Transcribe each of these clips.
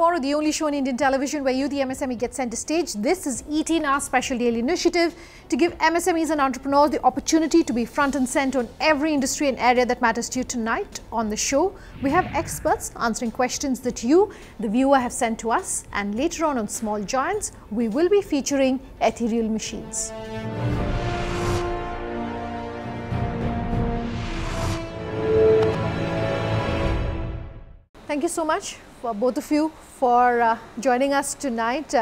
Tomorrow, the only show on Indian television where you, the MSME, get center stage. This is ET, our special daily initiative to give MSMEs and entrepreneurs the opportunity to be front and center on every industry and area that matters to you. Tonight on the show, we have experts answering questions that you, the viewer, have sent to us. And later on Small Giants, we will be featuring Ethereal machines. Thank you so much for both of you for joining us tonight.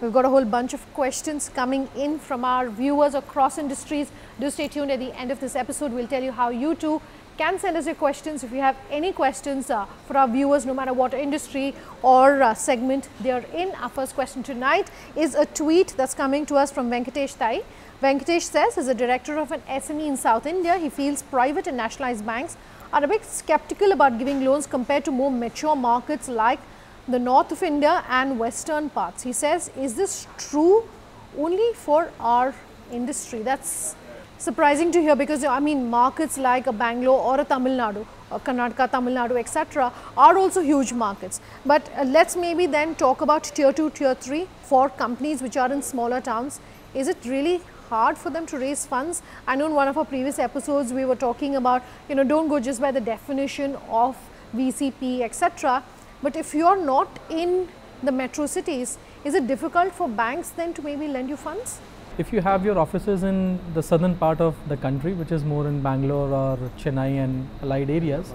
We've got a whole bunch of questions coming in from our viewers across industries. Do stay tuned. At the end of this episode, we'll tell you how you too can send us your questions. If you have any questions for our viewers, no matter what industry or segment they are in. Our first question tonight is a tweet that's coming to us from Venkatesh Thai. Venkatesh says, as a director of an SME in South India, he feels private and nationalized banks are a bit skeptical about giving loans compared to more mature markets like the north of India and western parts. He says, is this true only for our industry? That's surprising to hear, because I mean markets like a Bangalore or a Tamil Nadu, or Karnataka, Tamil Nadu, etc. are also huge markets. But let's maybe then talk about tier 2, tier 3 for companies which are in smaller towns. Is it really hard for them to raise funds? I know in one of our previous episodes we were talking about, don't go just by the definition of VCP, etc. But if you're not in the metro cities, is it difficult for banks then to maybe lend you funds? If you have your offices in the southern part of the country, which is more in Bangalore or Chennai and allied areas,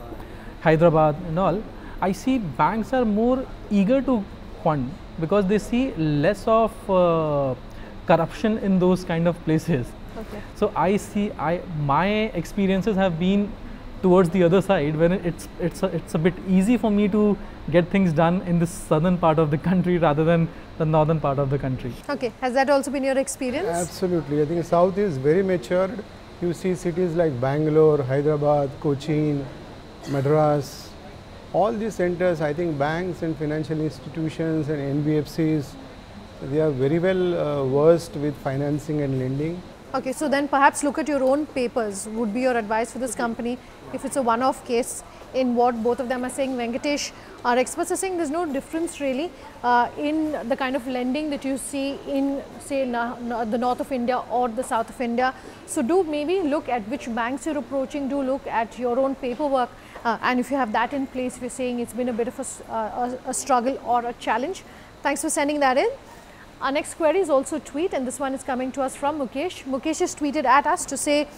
Hyderabad and all, I see banks are more eager to fund because they see less of corruption in those kind of places. Okay. So I see, my experiences have been towards the other side, when it's a bit easy for me to get things done in the southern part of the country rather than the northern part of the country. Okay, has that also been your experience? Absolutely, I think South is very matured. You see cities like Bangalore, Hyderabad, Cochin, Madras, all these centers, I think banks and financial institutions and NBFCs, they are very well versed with financing and lending. Okay, so then perhaps look at your own papers would be your advice for this company if it's a one-off case in what both of them are saying. Venkatesh, our experts are saying there's no difference really in the kind of lending that you see in, say, the north of India or the south of India. So do maybe look at which banks you're approaching, do look at your own paperwork, and if you have that in place, if you're saying it's been a bit of a struggle or a challenge. Thanks for sending that in. Our next query is also a tweet, and this one is coming to us from Mukesh. Mukesh has tweeted at us to say,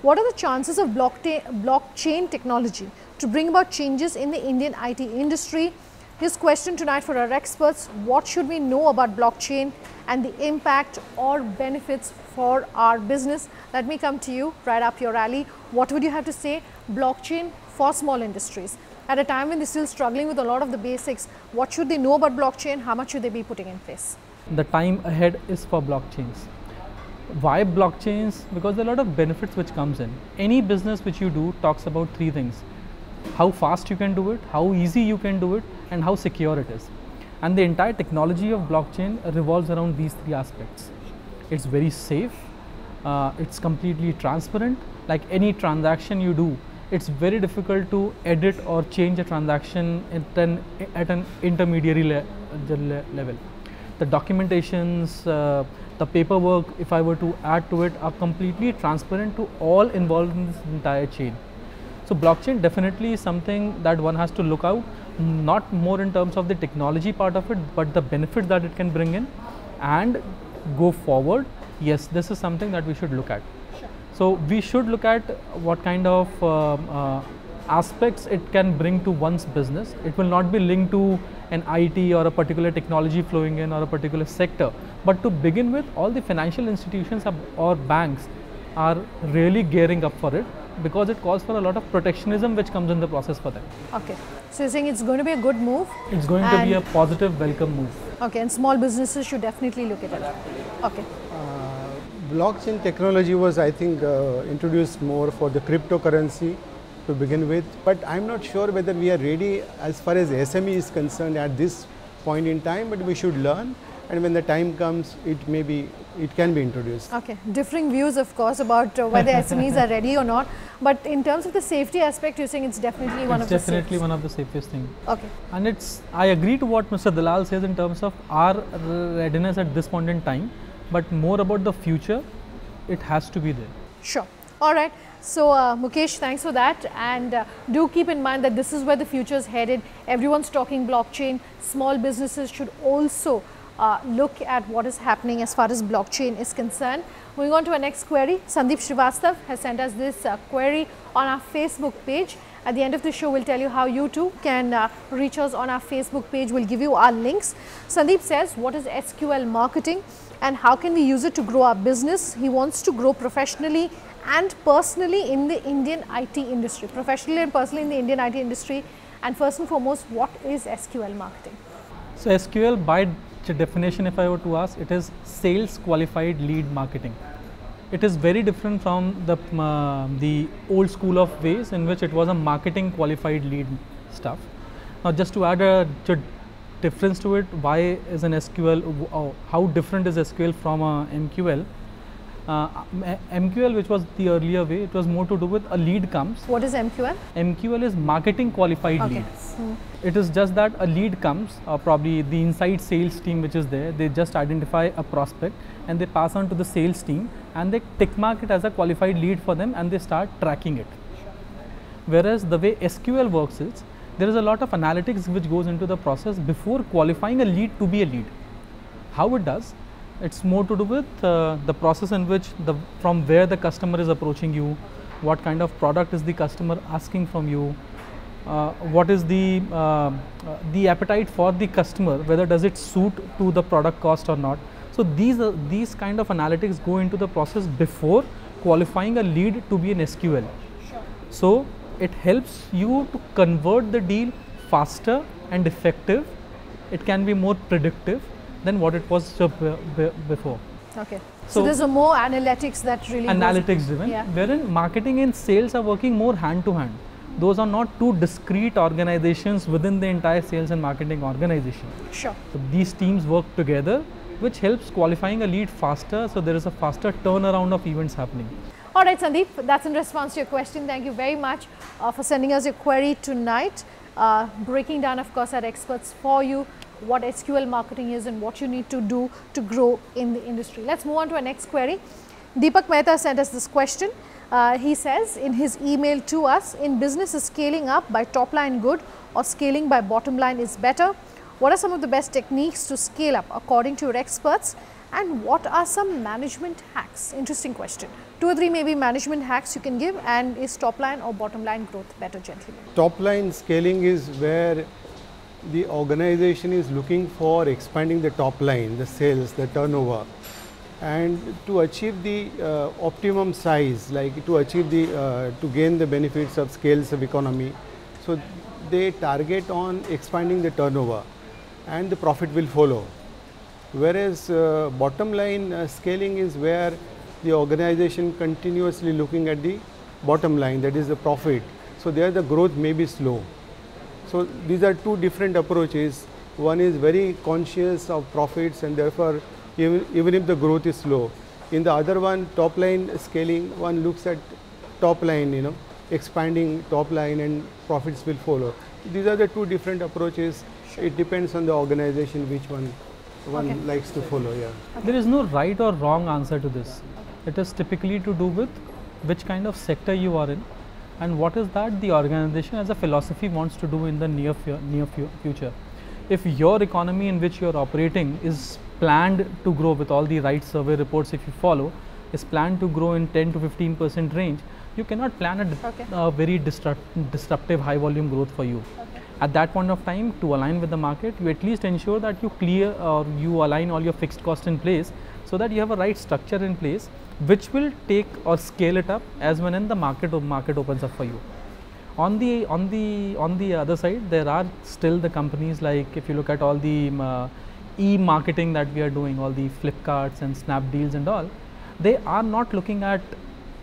what are the chances of blockchain technology to bring about changes in the Indian IT industry? His question tonight for our experts, what should we know about blockchain and the impact or benefits for our business? Let me come to you, right up your alley. What would you have to say, blockchain for small industries? At a time when they're still struggling with a lot of the basics, what should they know about blockchain? How much should they be putting in place? The time ahead is for blockchains. Why blockchains? Because there are a lot of benefits which comes in. Any business which you do talks about three things: how fast you can do it, how easy you can do it, and how secure it is. And the entire technology of blockchain revolves around these three aspects. It's very safe, it's completely transparent. Like any transaction you do, it's very difficult to edit or change a transaction at an intermediary level. The documentations, the paperwork, if I were to add to it, are completely transparent to all involved in this entire chain. So blockchain definitely is something that one has to look out, not more in terms of the technology part of it, but the benefits that it can bring in, and go forward. Yes, this is something that we should look at. Sure. So we should look at what kind of aspects it can bring to one's business. It will not be linked to an IT or a particular technology flowing in or a particular sector. But to begin with, all the financial institutions or banks are really gearing up for it, because it calls for a lot of protectionism which comes in the process for them. Okay, so you're saying it's going to be a good move? It's going to be a positive welcome move. Okay, and small businesses should definitely look at it. Okay. Blockchain technology was, I think, introduced more for the cryptocurrency to begin with, but I'm not sure whether we are ready as far as SME is concerned at this point in time, but we should learn. and when the time comes, it can be introduced. Okay, differing views of course about whether SMEs are ready or not, but in terms of the safety aspect, you're saying it's definitely one of the definitely one of the safest things. Okay. And I agree to what Mr. Dalal says in terms of our readiness at this point in time, but more about the future, it has to be there. Sure. All right. So Mukesh, thanks for that, and do keep in mind that this is where the future is headed. Everyone's talking blockchain. Small businesses should also look at what is happening as far as blockchain is concerned. Moving on to our next query, Sandeep Srivastav has sent us this query on our Facebook page. At the end of the show, we'll tell you how you too can reach us on our Facebook page. We'll give you our links. Sandeep says, what is SQL marketing and how can we use it to grow our business? He wants to grow professionally and personally in the Indian IT industry. Professionally and personally in the Indian IT industry. And first and foremost, what is SQL marketing? So SQL, by definition, if I were to ask, it is sales qualified lead marketing. It is very different from the old school of ways in which it was a marketing qualified lead stuff. Now just to add a difference to it, why is an SQL, how different is SQL from a MQL? MQL, which was the earlier way, it was more to do with a lead comes. What is MQL? MQL is marketing qualified lead. It is just that a lead comes, probably the inside sales team which is there, they just identify a prospect and they pass on to the sales team and they tick mark it as a qualified lead for them and they start tracking it. Whereas the way SQL works is, there is a lot of analytics which goes into the process before qualifying a lead to be a lead. How it does? It's more to do with the process in which from where the customer is approaching you, what kind of product is the customer asking from you, what is the appetite for the customer, whether does it suit to the product cost or not. So these kind of analytics go into the process before qualifying a lead to be an SQL. So it helps you to convert the deal faster and effective. It can be more predictive than what it was before. Okay. So there's a more analytics that really analytics driven, wherein marketing and sales are working more hand to hand. Those are not two discrete organizations within the entire sales and marketing organization. Sure. So these teams work together, which helps qualifying a lead faster, so there is a faster turnaround of events happening. All right, Sandeep, that's in response to your question. Thank you very much for sending us your query tonight. Breaking down, of course, our experts for you, what SQL marketing is and what you need to do to grow in the industry. Let's move on to our next query. Deepak Mehta sent us this question. He says in his email to us, in business is scaling up by top line good or scaling by bottom line is better? What are some of the best techniques to scale up according to your experts? And what are some management hacks? Interesting question. 2 or 3 maybe management hacks you can give, and is top line or bottom line growth better, gentlemen? Top line scaling is where the organization is looking for expanding the top line, the sales, the turnover, and to achieve the optimum size, like to achieve to gain the benefits of scales of economy. So they target on expanding the turnover and the profit will follow. Whereas bottom line scaling is where the organization continuously looking at the bottom line, that is the profit. So there the growth may be slow. So these are two different approaches. One is very conscious of profits and therefore even if the growth is slow. In the other one, top line scaling, one looks at top line, expanding top line and profits will follow. These are the two different approaches. It depends on the organization which one likes to follow. Yeah. There is no right or wrong answer to this. It is typically to do with which kind of sector you are in and what is that the organization as a philosophy wants to do in the near future. If your economy in which you are operating is planned to grow with all the right survey reports, if you follow, is planned to grow in 10 to 15% range, you cannot plan a very disruptive high volume growth for you. At that point of time, to align with the market, you at least ensure that you clear or you align all your fixed costs in place so that you have a right structure in place which will take or scale it up as when the market opens up for you. On the other side, there are still the companies like, if you look at all the e-marketing that we are doing, all the Flipkarts and Snapdeals and all, they are not looking at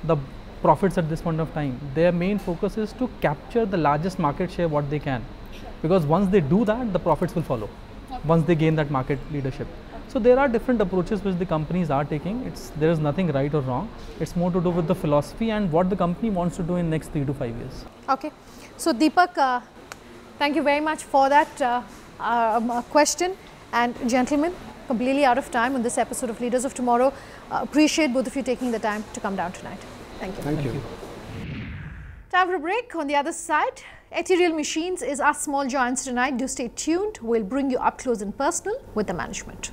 the profits at this point of time. Their main focus is to capture the largest market share what they can, because once they do that, the profits will follow once they gain that market leadership. So there are different approaches which the companies are taking. There is nothing right or wrong. It's more to do with the philosophy and what the company wants to do in next 3 to 5 years. Okay. So Deepak, thank you very much for that question. And gentlemen, completely out of time on this episode of Leaders of Tomorrow. Appreciate both of you taking the time to come down tonight. Thank you. Thank you. Time for a break. On the other side, Ethereal Machines is our small giants tonight. Do stay tuned. We'll bring you up close and personal with the management.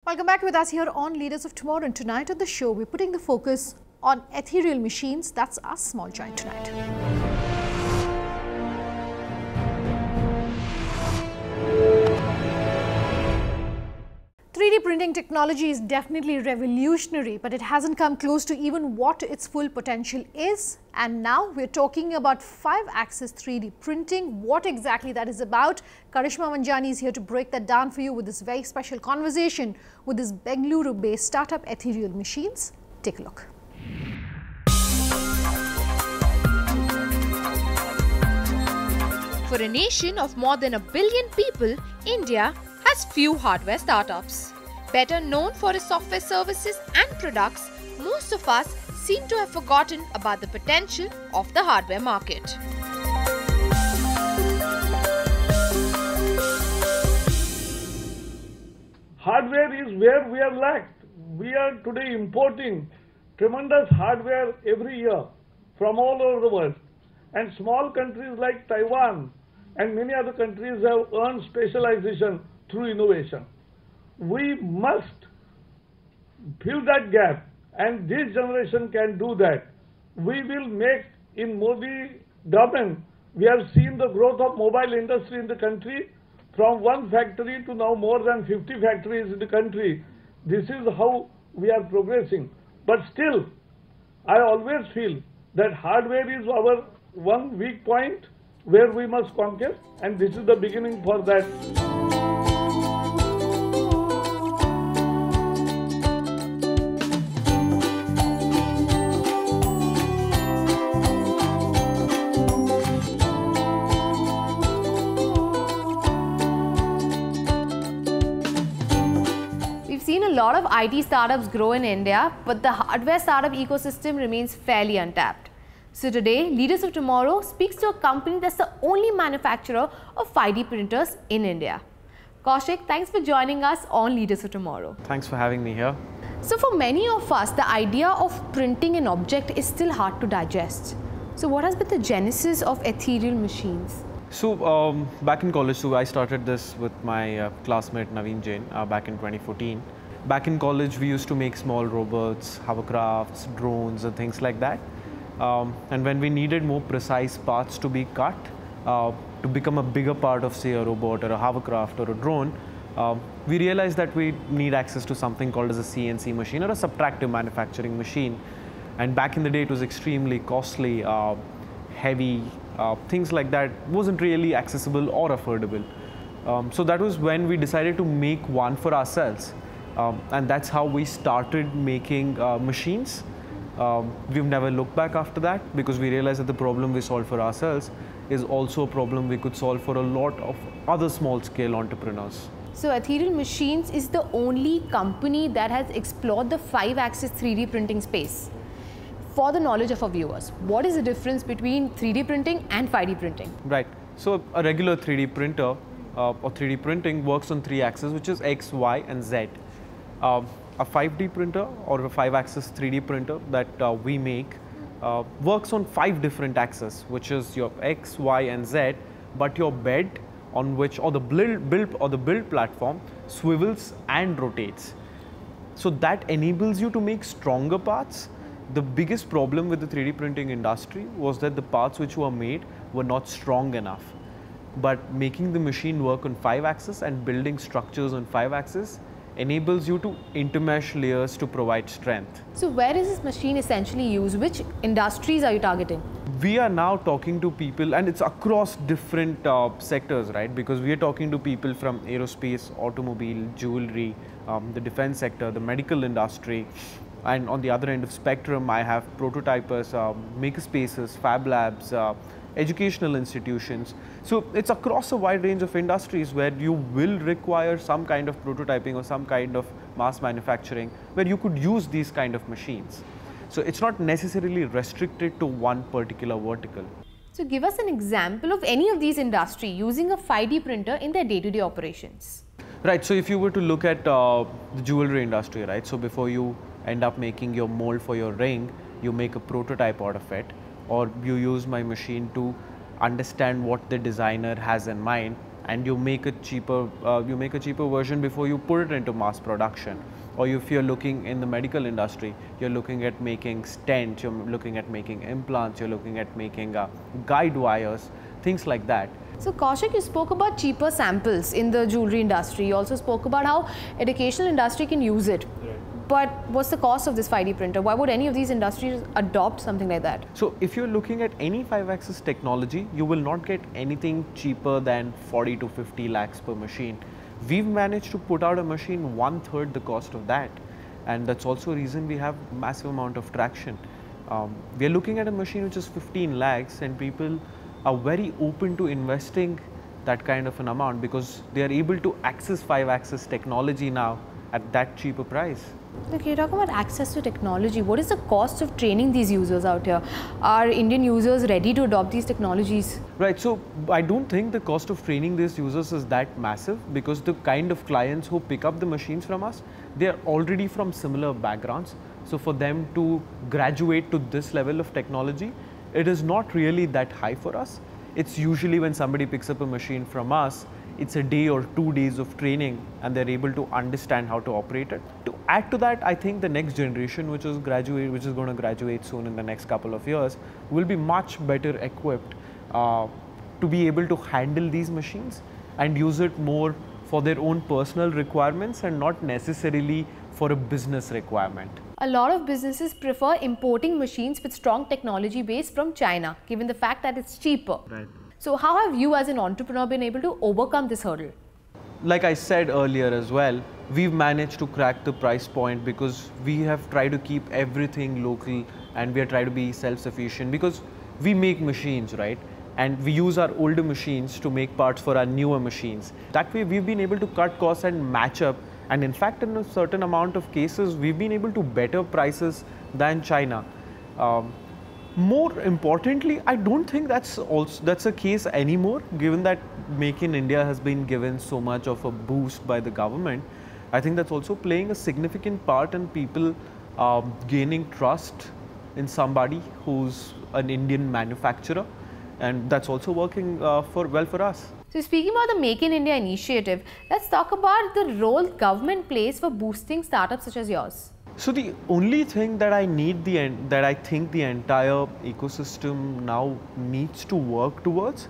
Welcome back with us here on Leaders of Tomorrow, and tonight on the show we're putting the focus on Ethereal Machines. That's our small giant tonight. 3D printing technology is definitely revolutionary, but it hasn't come close to even what its full potential is. And now we're talking about 5-axis 3D printing. What exactly that is about? Karishma Manjani is here to break that down for you with this very special conversation with this Bengaluru-based startup Ethereal Machines. Take a look. For a nation of more than 1 billion people, India has few hardware startups. Better known for its software services and products, most of us seem to have forgotten about the potential of the hardware market. Hardware is where we are lacked. We are today importing tremendous hardware every year from all over the world. And small countries like Taiwan and many other countries have earned specialization through innovation. We must fill that gap, and this generation can do that. We will make, in Modi government, we have seen the growth of mobile industry in the country from 1 factory to now more than 50 factories in the country. This is how we are progressing. But still, I always feel that hardware is our one weak point where we must conquer, and this is the beginning for that. We've seen a lot of IT startups grow in India, but the hardware startup ecosystem remains fairly untapped. So today, Leaders of Tomorrow speaks to a company that's the only manufacturer of 5D printers in India. Kaushik, thanks for joining us on Leaders of Tomorrow. Thanks for having me here. So for many of us, the idea of printing an object is still hard to digest. So what has been the genesis of Ethereal Machines? So back in college, I started this with my classmate Naveen Jain back in 2014. Back in college, we used to make small robots, hovercrafts, drones and things like that. And when we needed more precise parts to be cut to become a bigger part of, say, a robot or a hovercraft or a drone, we realized that we need access to something called as a CNC machine or a subtractive manufacturing machine. And back in the day, it was extremely costly, heavy, things like that wasn't really accessible or affordable. So that was when we decided to make one for ourselves. And that's how we started making machines. We've never looked back after that because we realized that the problem we solved for ourselves is also a problem we could solve for a lot of other small scale entrepreneurs. So Ethereal Machines is the only company that has explored the 5-axis 3D printing space. For the knowledge of our viewers, what is the difference between 3D printing and 5D printing? Right. So a regular 3D printer or 3D printing works on 3 axes, which is X, Y and Z. A 5D printer or a 5-axis 3D printer that we make works on 5 different axes, which is your X, Y and Z, but your bed on which, or the build platform swivels and rotates. So that enables you to make stronger parts. The biggest problem with the 3D printing industry was that the parts which were made were not strong enough. But making the machine work on 5 axes and building structures on 5 axes enables you to intermesh layers to provide strength. So where is this machine essentially used? Which industries are you targeting? We are now talking to people, and it's across different sectors, right? Because we are talking to people from aerospace, automobile, jewelry, the defense sector, the medical industry. And on the other end of spectrum, I have prototypers, makerspaces, fab labs, educational institutions. So it's across a wide range of industries where you will require some kind of prototyping or some kind of mass manufacturing where you could use these kind of machines. So it's not necessarily restricted to one particular vertical. So give us an example of any of these industries using a 5D printer in their day-to-day operations. Right, so if you were to look at the jewelry industry, right, so before you end up making your mold for your ring, you make a prototype out of it, or you use my machine to understand what the designer has in mind, and you make a cheaper version before you put it into mass production. Or if you're looking in the medical industry, you're looking at making stents, you're looking at making implants, you're looking at making guide wires, things like that. So Kaushik, you spoke about cheaper samples in the jewelry industry. You also spoke about how educational industry can use it. Right. But what's the cost of this 5D printer? Why would any of these industries adopt something like that? So if you're looking at any 5-axis technology, you will not get anything cheaper than 40 to 50 lakhs per machine. We've managed to put out a machine 1/3 the cost of that. And that's also a reason we have massive amount of traction. We're looking at a machine which is 15 lakhs, and people are very open to investing that kind of an amount because they are able to access 5-axis technology now at that cheaper price. Okay, talk about access to technology. What is the cost of training these users out here? Are Indian users ready to adopt these technologies? Right, so I don't think the cost of training these users is that massive because the kind of clients who pick up the machines from us, they are already from similar backgrounds. So for them to graduate to this level of technology, it is not really that high for us. It's usually when somebody picks up a machine from us, it's a day or 2 days of training and they're able to understand how to operate it. To add to that, I think the next generation which is going to graduate soon in the next couple of years will be much better equipped to be able to handle these machines and use it more for their own personal requirements and not necessarily for a business requirement. A lot of businesses prefer importing machines with strong technology base from China, given the fact that it's cheaper. Right. So how have you as an entrepreneur been able to overcome this hurdle? Like I said earlier as well, we've managed to crack the price point because we have tried to keep everything local and we are trying to be self-sufficient because we make machines, right? And we use our older machines to make parts for our newer machines. That way we've been able to cut costs and match up. And in fact, in a certain amount of cases, we've been able to better prices than China. More importantly, I don't think that's a case anymore, given that Make in India has been given so much of a boost by the government. I think that's also playing a significant part in people gaining trust in somebody who's an Indian manufacturer, and that's also working well for us. So speaking about the Make in India initiative, let's talk about the role government plays for boosting startups such as yours. So the only thing that I think the entire ecosystem now needs to work towards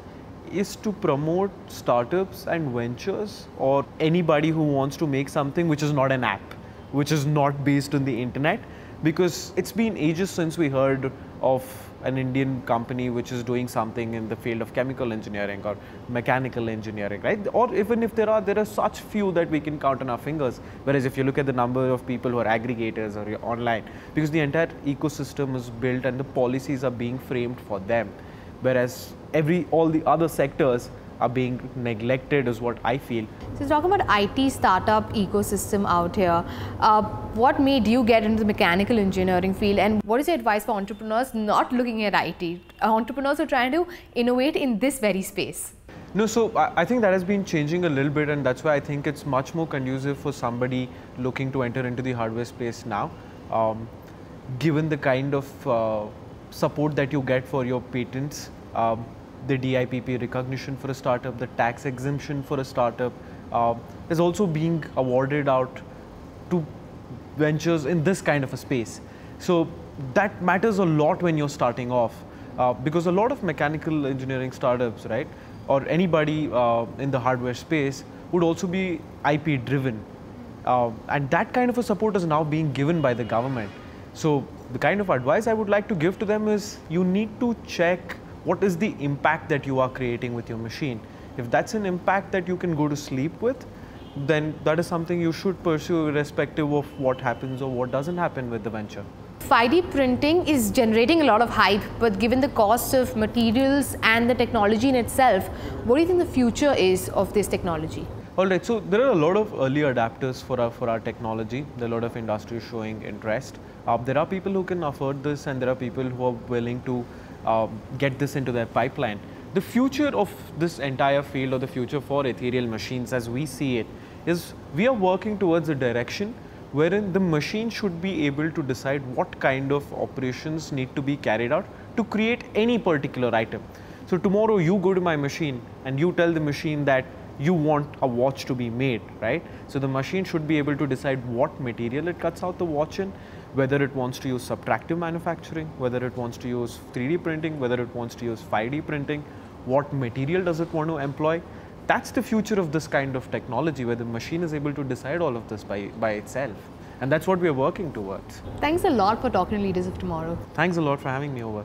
is to promote startups and ventures or anybody who wants to make something which is not an app, which is not based on the internet, because it's been ages since we heard of an Indian company which is doing something in the field of chemical engineering or mechanical engineering, right? Or even if there are such few that we can count on our fingers. Whereas if you look at the number of people who are aggregators or you're online, because the entire ecosystem is built and the policies are being framed for them. Whereas all the other sectors are being neglected is what I feel. So talking about IT startup ecosystem out here, what made you get into the mechanical engineering field, and what is your advice for entrepreneurs not looking at IT, entrepreneurs who are trying to innovate in this very space? No, so I think that has been changing a little bit, and that's why I think it's much more conducive for somebody looking to enter into the hardware space now, given the kind of support that you get for your patents, the DIPP recognition for a startup, the tax exemption for a startup is also being awarded out to ventures in this kind of a space. So that matters a lot when you're starting off because a lot of mechanical engineering startups, right, or anybody in the hardware space would also be IP driven. And that kind of a support is now being given by the government. So the kind of advice I would like to give to them is you need to check what is the impact that you are creating with your machine. If that's an impact that you can go to sleep with, then that is something you should pursue irrespective of what happens or what doesn't happen with the venture. 5D printing is generating a lot of hype, but given the cost of materials and the technology in itself, what do you think the future is of this technology? Alright, so there are a lot of early adapters for our technology. There are a lot of industries showing interest. There are people who can afford this, and there are people who are willing to get this into their pipeline. The future of this entire field, or the future for ethereal machines as we see it, is we are working towards a direction wherein the machine should be able to decide what kind of operations need to be carried out to create any particular item. So tomorrow you go to my machine and you tell the machine that you want a watch to be made, right? So the machine should be able to decide what material it cuts out the watch in, whether it wants to use subtractive manufacturing, whether it wants to use 3D printing, whether it wants to use 5D printing, what material does it want to employ. That's the future of this kind of technology, where the machine is able to decide all of this by itself. And that's what we are working towards. Thanks a lot for talking to Leaders of Tomorrow. Thanks a lot for having me over.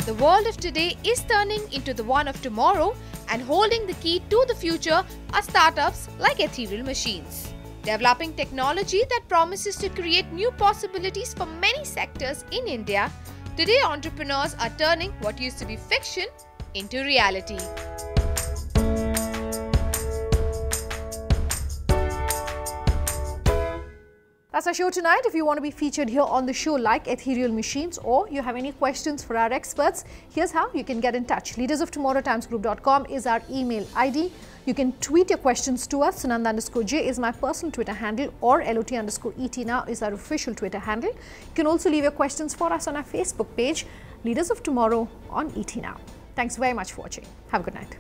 The world of today is turning into the one of tomorrow, and holding the key to the future are startups like Ethereal Machines. Developing technology that promises to create new possibilities for many sectors in India, today entrepreneurs are turning what used to be fiction into reality. That's our show tonight. If you want to be featured here on the show like Ethereal Machines, or you have any questions for our experts, here's how you can get in touch. leadersoftomorrow@timesgroup.com is our email ID. You can tweet your questions to us. Sunanda_J is my personal Twitter handle, or LOT_ET now is our official Twitter handle. You can also leave your questions for us on our Facebook page, Leaders of Tomorrow on ET Now. Thanks very much for watching. Have a good night.